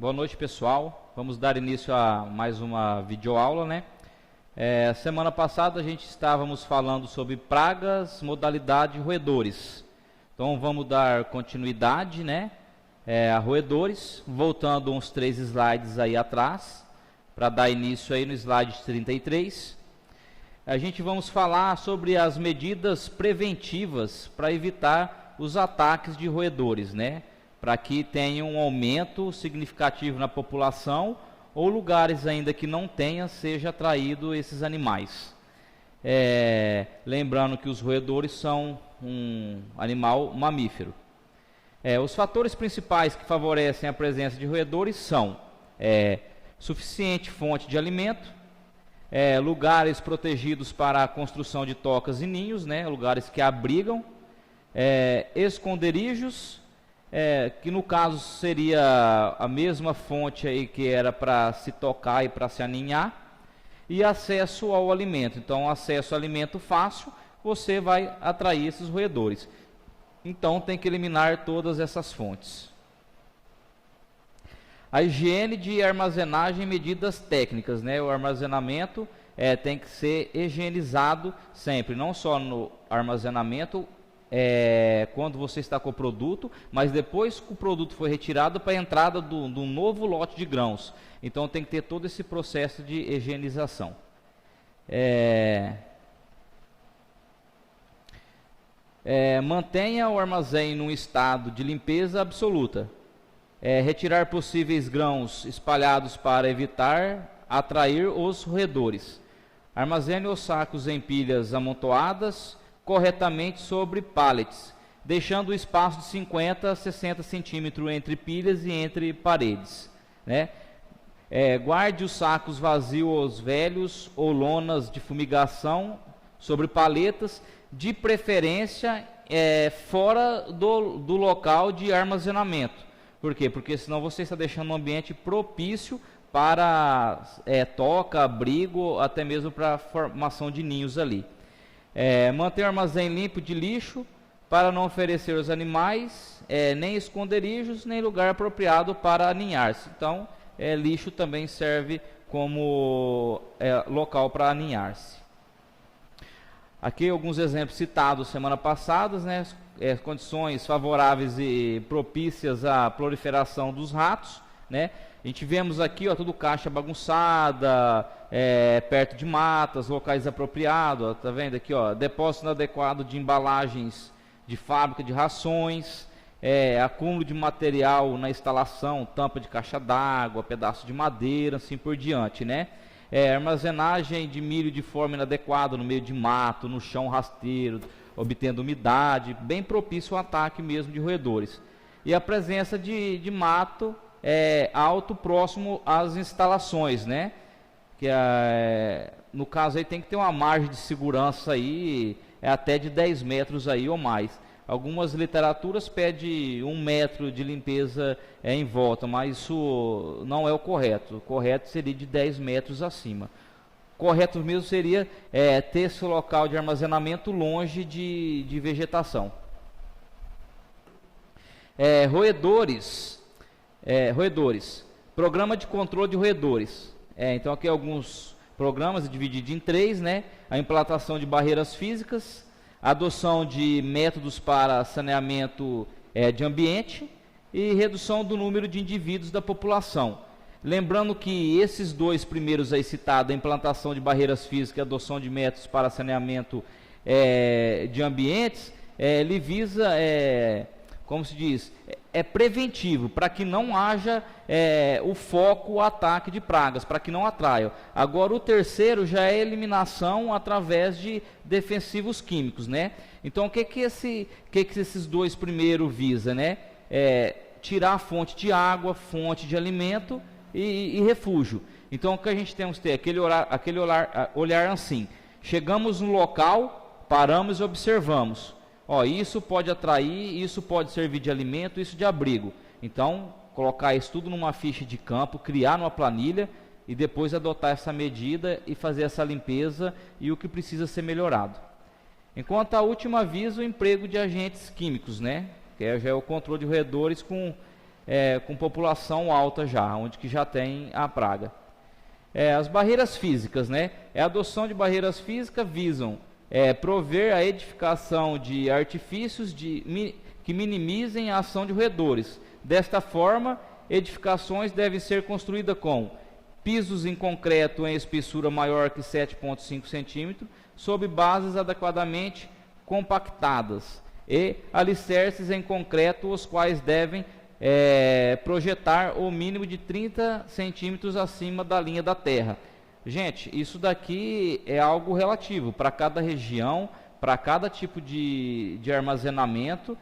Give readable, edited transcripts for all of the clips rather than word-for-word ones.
Boa noite, pessoal. Vamos dar início a mais uma videoaula, né? Semana passada a gente estávamos falando sobre pragas, modalidade e roedores. Então vamos dar continuidade, né? A roedores, voltando uns 3 slides aí atrás, para dar início aí no slide 33. A gente vamos falar sobre as medidas preventivas para evitar os ataques de roedores, né? Para que tenha um aumento significativo na população ou lugares ainda que não tenha, seja atraído esses animais. Lembrando que os roedores são um animal mamífero. Os fatores principais que favorecem a presença de roedores são suficiente fonte de alimento, lugares protegidos para a construção de tocas e ninhos, né, lugares que abrigam, esconderijos, que no caso seria a mesma fonte aí que era para se tocar e para se aninhar, e acesso ao alimento. Então, acesso ao alimento fácil, você vai atrair esses roedores. Então, tem que eliminar todas essas fontes. A higiene de armazenagem e medidas técnicas, né? O armazenamento tem que ser higienizado sempre, não só no armazenamento, quando você está com o produto, mas depois que o produto foi retirado para a entrada do novo lote de grãos. Então tem que ter todo esse processo de higienização. Mantenha o armazém num estado de limpeza absoluta. Retirar possíveis grãos espalhados para evitar atrair os roedores. Armazene os sacos em pilhas amontoadas corretamente sobre pallets, deixando o espaço de 50 a 60 centímetros entre pilhas e entre paredes, né? Guarde os sacos vazios velhos ou lonas de fumigação sobre paletas, de preferência fora do local de armazenamento. Por quê? Porque senão você está deixando um ambiente propício para toca, abrigo, até mesmo para a formação de ninhos ali. Manter o armazém limpo de lixo para não oferecer aos animais nem esconderijos, nem lugar apropriado para aninhar-se. Então, lixo também serve como local para aninhar-se. Aqui alguns exemplos citados semana passada, né? Condições favoráveis e propícias à proliferação dos ratos, né? A gente vemos aqui, ó, tudo caixa bagunçada, perto de matas, locais apropriados, ó, tá vendo aqui, ó, depósito inadequado de embalagens de fábrica de rações, acúmulo de material na instalação, tampa de caixa d'água, pedaço de madeira, assim por diante, né? Armazenagem de milho de forma inadequada no meio de mato, no chão rasteiro, obtendo umidade, bem propício ao ataque mesmo de roedores. E a presença de mato alto próximo às instalações, né? Que no caso aí tem que ter uma margem de segurança aí até de 10 metros aí ou mais. Algumas literaturas pedem 1 metro de limpeza em volta, mas isso não é o correto. O correto seria de 10 metros acima. Correto mesmo seria ter esse local de armazenamento longe de vegetação. Roedores. Programa de controle de roedores. Então aqui alguns programas divididos em 3, né? A implantação de barreiras físicas, a adoção de métodos para saneamento de ambiente e redução do número de indivíduos da população. Lembrando que esses 2 primeiros aí citados, a implantação de barreiras físicas e a adoção de métodos para saneamento de ambientes, ele visa, como se diz, preventivo, para que não haja o foco, o ataque de pragas, para que não atraia. Agora o terceiro já é eliminação através de defensivos químicos, né? Então o que esses 2 primeiros visa, né? Tirar a fonte de água, fonte de alimento e refúgio. Então o que a gente temos que ter? Aquele olhar assim. Chegamos no local, paramos e observamos. Isso pode atrair, isso pode servir de alimento, isso de abrigo. Então, colocar isso tudo numa ficha de campo, criar numa planilha e depois adotar essa medida e fazer essa limpeza e o que precisa ser melhorado. Enquanto a última visa o emprego de agentes químicos, né? Que já é o controle de roedores com com população alta já, onde que já tem a praga. As barreiras físicas, né? A adoção de barreiras físicas visam prover a edificação de artifícios que minimizem a ação de roedores. Desta forma, edificações devem ser construídas com pisos em concreto em espessura maior que 7,5 cm, sob bases adequadamente compactadas, e alicerces em concreto, os quais devem projetar o mínimo de 30 centímetros acima da linha da terra. Gente, isso daqui é algo relativo para cada região, para cada tipo de armazenamento,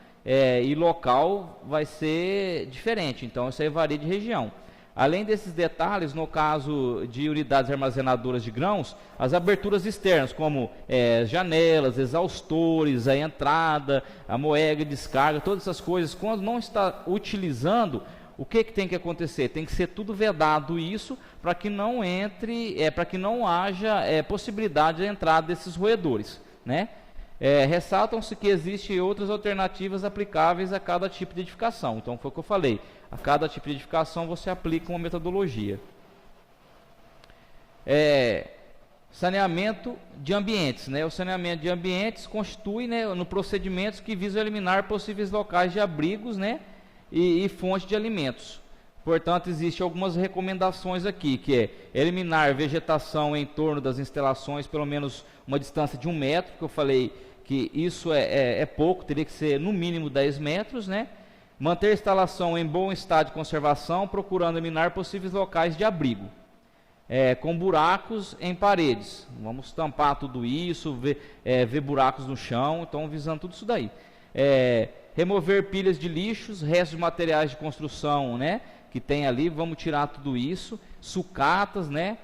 e local vai ser diferente, então isso aí varia de região. Além desses detalhes, no caso de unidades armazenadoras de grãos, as aberturas externas, como janelas, exaustores, a entrada, a moega, descarga, todas essas coisas, quando não está utilizando, o que tem que acontecer? Tem que ser tudo vedado isso, para que não entre, para que não haja possibilidade de entrada desses roedores, né? Ressaltam-se que existem outras alternativas aplicáveis a cada tipo de edificação. Então foi o que eu falei, a cada tipo de edificação você aplica uma metodologia. Saneamento de ambientes, né? O saneamento de ambientes constitui, né, no procedimentos que visam eliminar possíveis locais de abrigos, né, e fontes de alimentos. Portanto, existem algumas recomendações aqui, que é eliminar vegetação em torno das instalações, pelo menos uma distância de 1 metro, que eu falei que isso é pouco, teria que ser no mínimo 10 metros, né? Manter a instalação em bom estado de conservação, procurando eliminar possíveis locais de abrigo, com buracos em paredes. Vamos tampar tudo isso, ver buracos no chão, então visando tudo isso daí. Remover pilhas de lixos, restos de materiais de construção, né, que tem ali, vamos tirar tudo isso. Sucatas, né?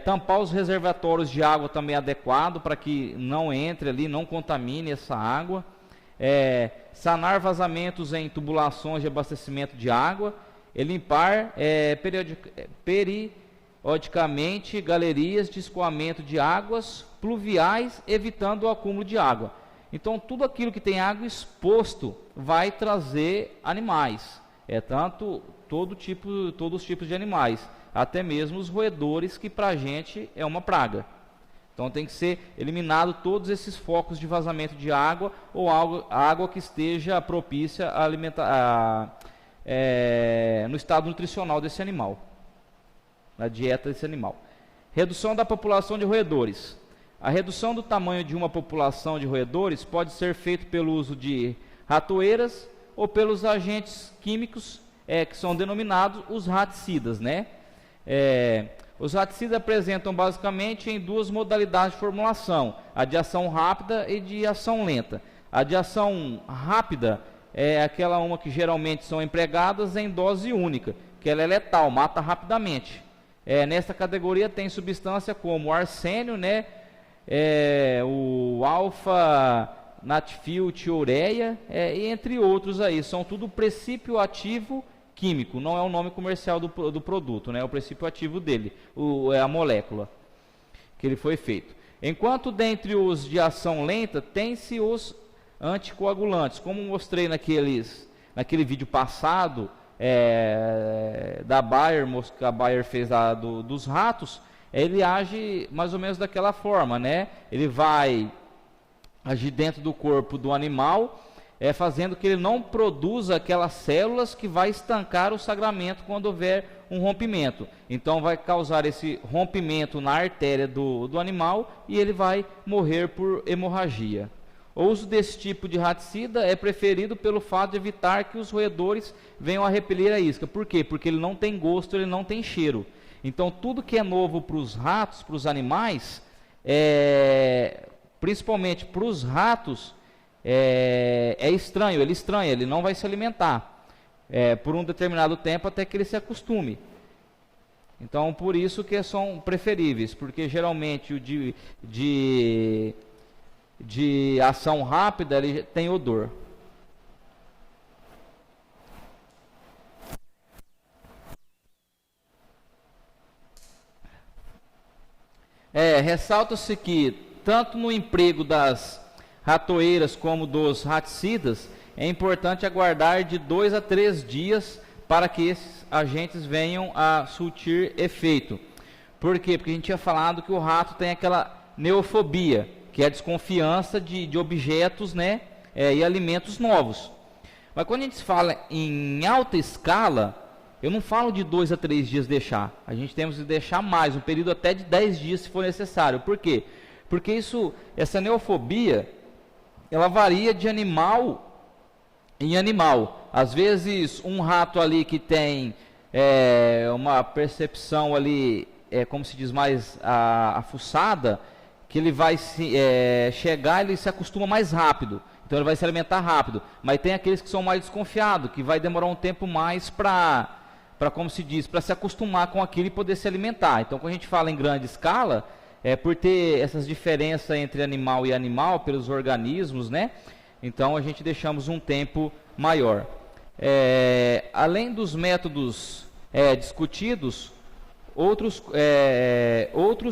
Tampar os reservatórios de água também adequado, para que não entre ali, não contamine essa água. Sanar vazamentos em tubulações de abastecimento de água, e limpar periodicamente galerias de escoamento de águas pluviais, evitando o acúmulo de água. Então, tudo aquilo que tem água exposto vai trazer animais, todos os tipos de animais, até mesmo os roedores, que para a gente é uma praga. Então tem que ser eliminado todos esses focos de vazamento de água, ou água que esteja propícia a no estado nutricional desse animal, na dieta desse animal. Redução da população de roedores. A redução do tamanho de uma população de roedores pode ser feita pelo uso de ratoeiras ou pelos agentes químicos que são denominados os raticidas, né? Os raticidas apresentam basicamente em 2 modalidades de formulação: a de ação rápida e de ação lenta. A de ação rápida é aquela uma que geralmente são empregadas em dose única, que ela é letal, mata rapidamente. Nessa categoria tem substância como o arsênio, né? O alfa-natifiltiureia, e entre outros aí, são tudo princípio ativo químico, não é o nome comercial do produto, né? É o princípio ativo dele, é a molécula que ele foi feito. Enquanto dentre os de ação lenta, tem-se os anticoagulantes, como mostrei naquele vídeo passado, da Bayer, que a Bayer fez dos ratos. Ele age mais ou menos daquela forma, né? Ele vai agir dentro do corpo do animal, fazendo que ele não produza aquelas células que vai estancar o sangramento quando houver um rompimento. Então vai causar esse rompimento na artéria do animal, e ele vai morrer por hemorragia. O uso desse tipo de raticida é preferido pelo fato de evitar que os roedores venham a repelir a isca. Por quê? Porque ele não tem gosto, ele não tem cheiro. Então tudo que é novo para os ratos, para os animais, principalmente para os ratos, estranho, ele não vai se alimentar por um determinado tempo, até que ele se acostume. Então por isso que são preferíveis, porque geralmente o de ação rápida ele tem odor. Ressalta-se que tanto no emprego das ratoeiras como dos raticidas, é importante aguardar de 2 a 3 dias para que esses agentes venham a surtir efeito. Por quê? Porque a gente tinha falado que o rato tem aquela neofobia, que é a desconfiança de objetos, né, e alimentos novos. Mas quando a gente fala em alta escala, eu não falo de 2 a 3 dias deixar. A gente temos que deixar mais, um período até de 10 dias se for necessário. Por quê? Porque essa neofobia, ela varia de animal em animal. Às vezes um rato ali que tem uma percepção ali, como se diz, mais afuçada, que ele vai chegar, ele se acostuma mais rápido. Então ele vai se alimentar rápido. Mas tem aqueles que são mais desconfiados, que vai demorar um tempo mais para como se diz, para se acostumar com aquilo e poder se alimentar. Então quando a gente fala em grande escala, por ter essas diferenças entre animal e animal, pelos organismos, né? Então a gente deixamos um tempo maior. Além dos métodos discutidos, outros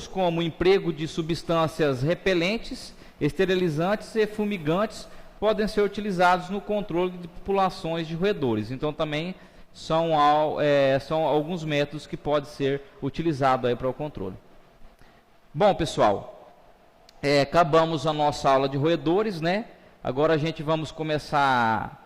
como o emprego de substâncias repelentes, esterilizantes e fumigantes podem ser utilizados no controle de populações de roedores. Então também são alguns métodos que podem ser utilizados aí para o controle. Bom, pessoal, acabamos a nossa aula de roedores, né? Agora a gente vamos começar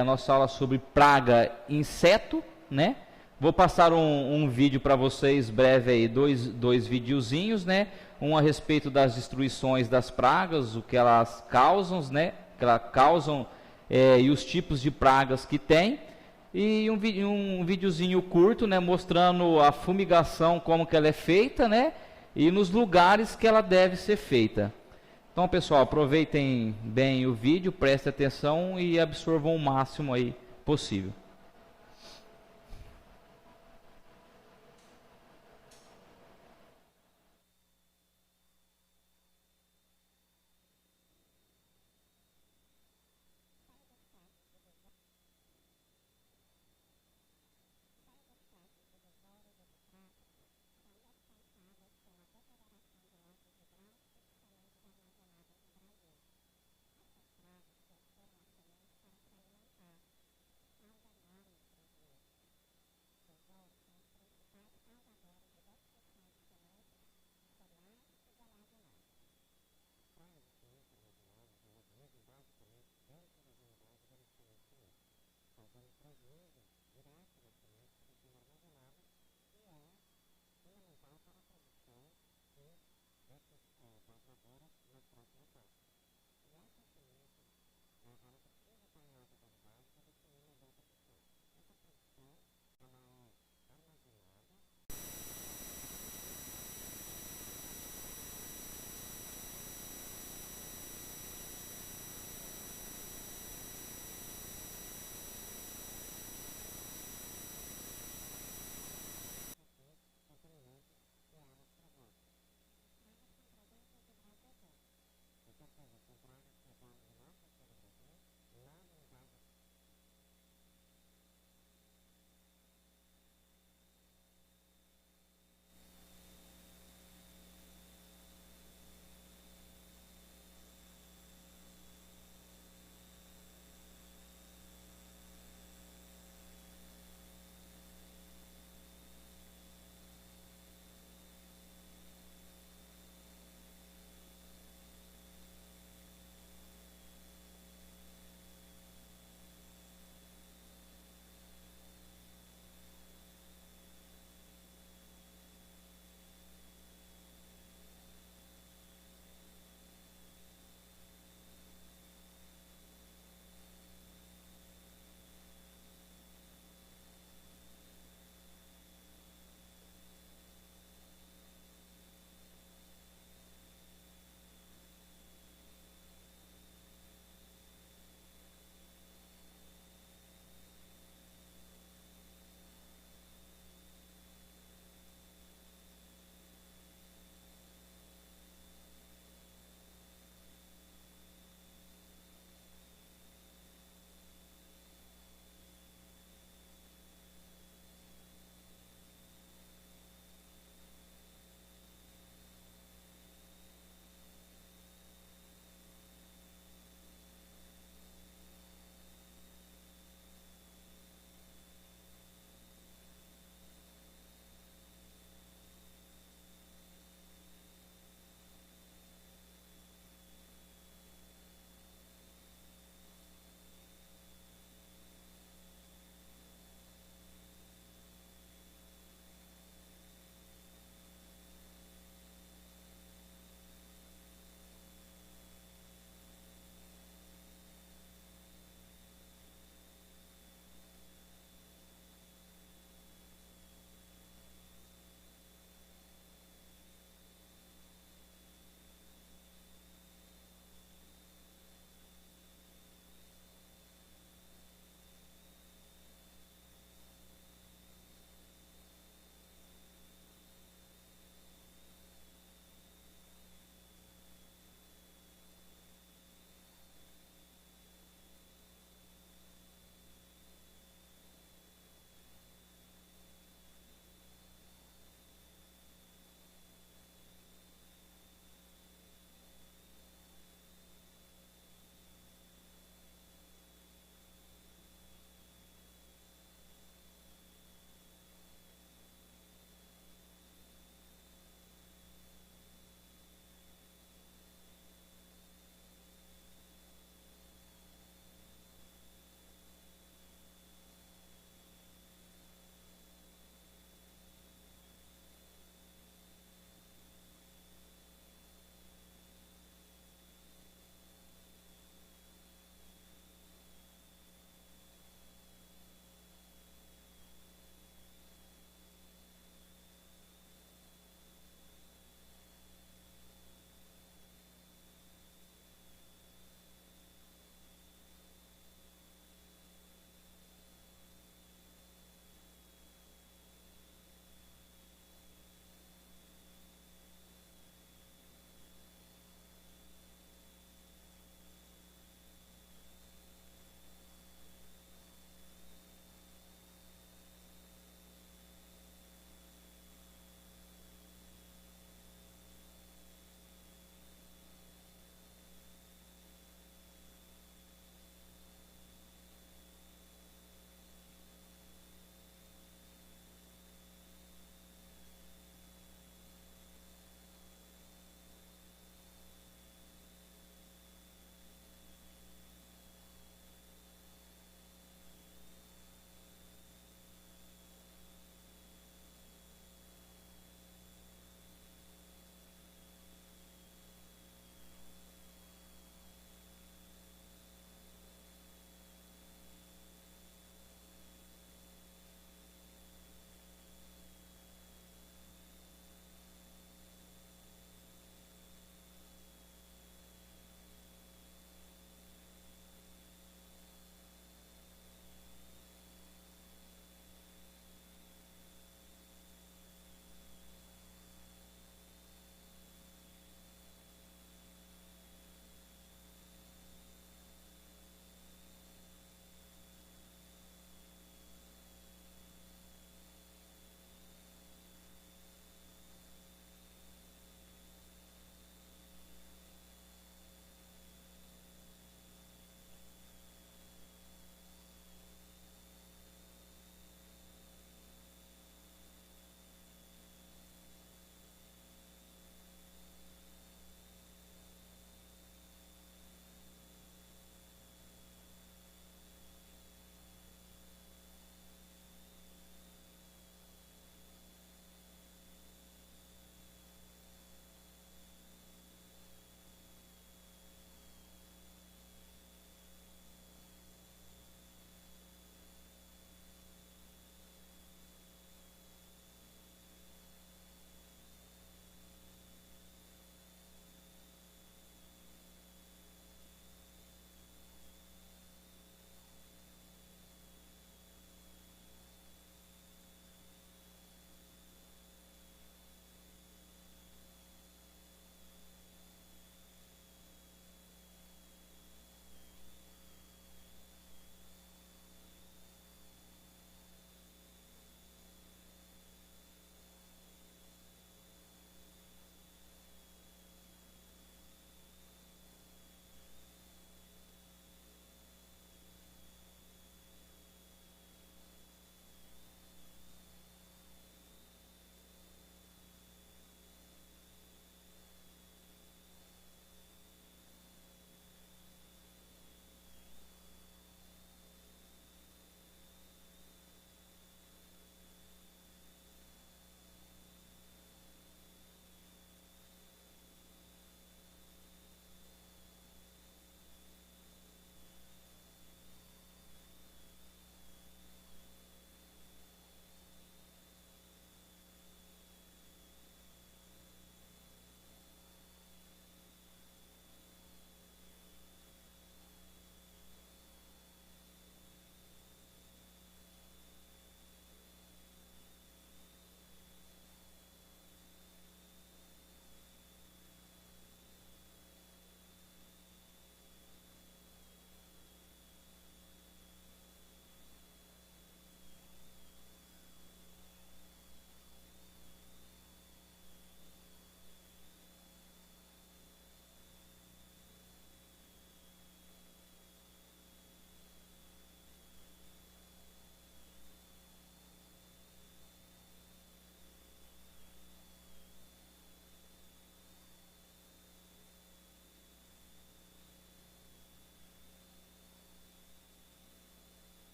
a nossa aula sobre praga e inseto, né? Vou passar um vídeo para vocês breve aí, dois videozinhos, né? Um a respeito das destruições das pragas, o que elas causam, né? E os tipos de pragas que tem. E um videozinho curto, né? Mostrando a fumigação, como que ela é feita, né? E nos lugares que ela deve ser feita. Então, pessoal, aproveitem bem o vídeo, prestem atenção e absorvam o máximo aí possível.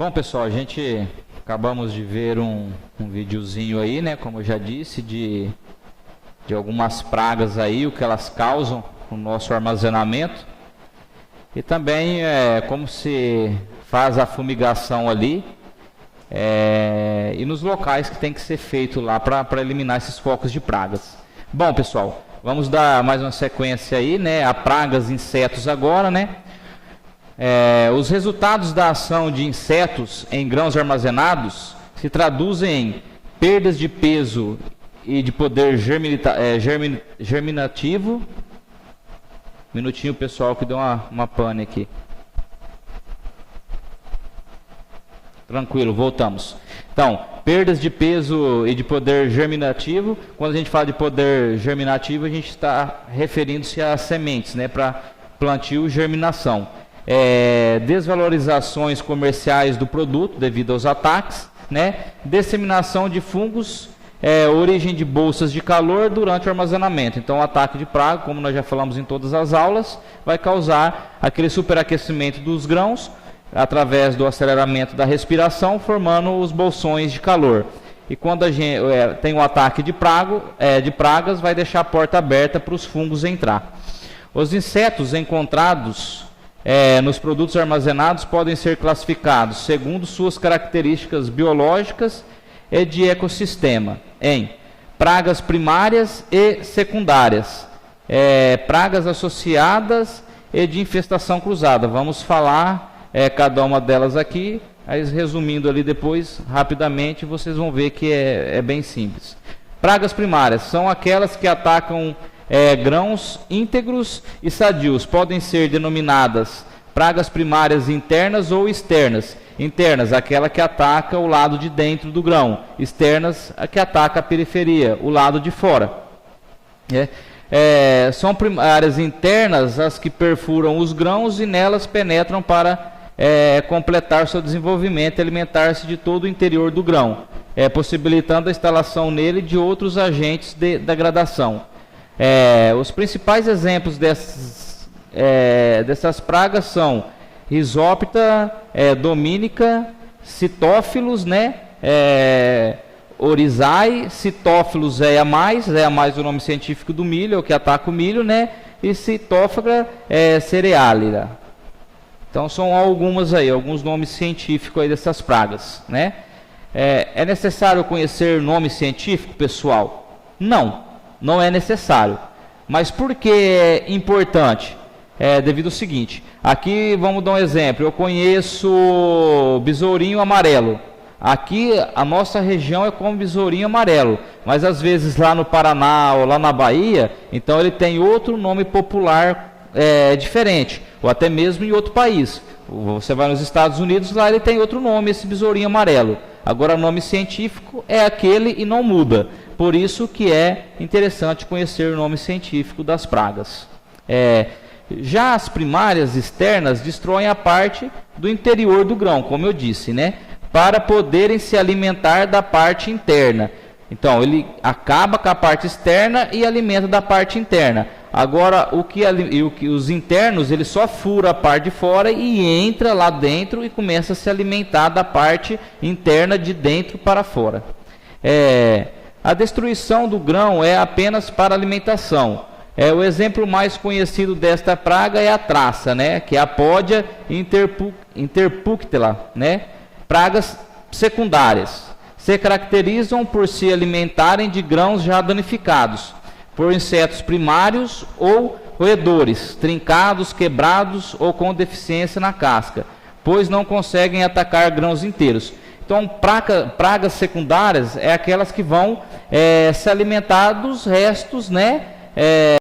Bom, pessoal, a gente acabamos de ver um videozinho aí, né, como eu já disse, de algumas pragas aí, o que elas causam no nosso armazenamento. E também como se faz a fumigação ali, e nos locais que tem que ser feito lá para eliminar esses focos de pragas. Bom, pessoal, vamos dar mais uma sequência aí, né, a pragas e insetos agora, né. Os resultados da ação de insetos em grãos armazenados se traduzem em perdas de peso e de poder germinativo. Minutinho, pessoal, que deu uma pane aqui. Tranquilo, voltamos. Então, perdas de peso e de poder germinativo. Quando a gente fala de poder germinativo, a gente está referindo-se a sementes, né, para plantio e germinação. Desvalorizações comerciais do produto devido aos ataques, né? Disseminação de fungos, origem de bolsas de calor durante o armazenamento. Então, o ataque de praga, como nós já falamos em todas as aulas, vai causar aquele superaquecimento dos grãos através do aceleramento da respiração, formando os bolsões de calor. E quando a gente tem um ataque de pragas, vai deixar a porta aberta para os fungos entrar. Os insetos encontrados nos produtos armazenados podem ser classificados segundo suas características biológicas e de ecossistema em pragas primárias e secundárias, pragas associadas e de infestação cruzada. Vamos falar cada uma delas aqui, aí resumindo ali depois, rapidamente, vocês vão ver que é bem simples. Pragas primárias são aquelas que atacam grãos íntegros e sadios. Podem ser denominadas pragas primárias internas ou externas. Internas, aquela que ataca o lado de dentro do grão. Externas, a que ataca a periferia, o lado de fora. São primárias internas as que perfuram os grãos e nelas penetram para completar seu desenvolvimento e alimentar-se de todo o interior do grão, possibilitando a instalação nele de outros agentes de degradação. Os principais exemplos dessas pragas são Rhizoptera dominica, Citófilos, né? Oryzae, Citófilos é mais o nome científico do milho, é o que ataca o milho, né? E Citófaga cereálida. Então são alguns nomes científicos aí dessas pragas, né? É necessário conhecer nome científico, pessoal? Não é necessário. Mas por que é importante? Devido ao seguinte, aqui vamos dar um exemplo. Eu conheço besourinho amarelo. Aqui a nossa região é como besourinho amarelo, mas às vezes lá no Paraná ou lá na Bahia, então ele tem outro nome popular diferente, ou até mesmo em outro país. Você vai nos Estados Unidos, lá ele tem outro nome, esse besourinho amarelo. Agora o nome científico é aquele e não muda. Por isso que é interessante conhecer o nome científico das pragas. Já as primárias externas destroem a parte do interior do grão, como eu disse, né? Para poderem se alimentar da parte interna. Então, ele acaba com a parte externa e alimenta da parte interna. Agora, os internos, ele só fura a parte de fora e entra lá dentro e começa a se alimentar da parte interna de dentro para fora. A destruição do grão é apenas para alimentação. O exemplo mais conhecido desta praga é a traça, né? Que é a Podia interpunctella, né? Pragas secundárias. Se caracterizam por se alimentarem de grãos já danificados por insetos primários ou roedores, trincados, quebrados ou com deficiência na casca, pois não conseguem atacar grãos inteiros. Então, pragas secundárias é aquelas que vão se alimentar dos restos, né?